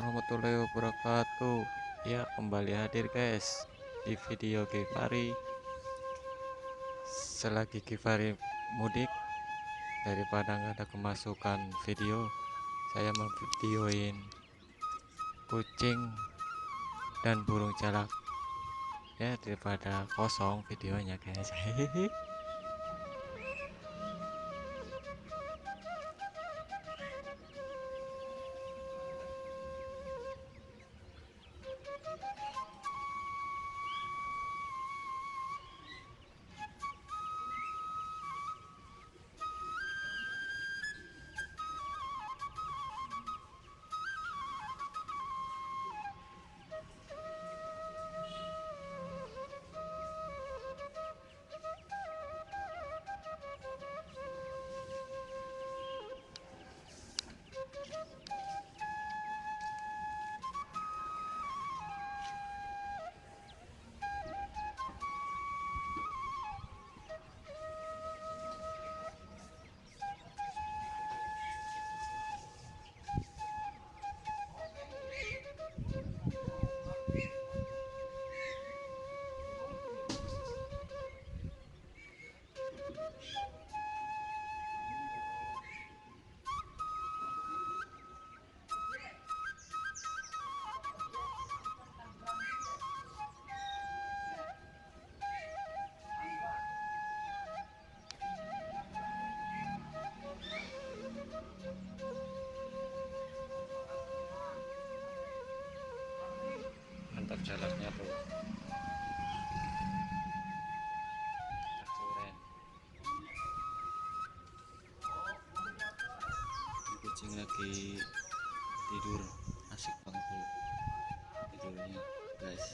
warahmatullahi wabarakatuh. Ya, kembali hadir guys di video Givari. Selagi Givari mudik, daripada nggak ada kemasukan video, saya memvideoin kucing dan burung jalak. Ya, daripada kosong videonya guys. Mantap jalaknya tuh. Keren. Ini kucing lagi tidur, asik banget tuh tidurnya guys.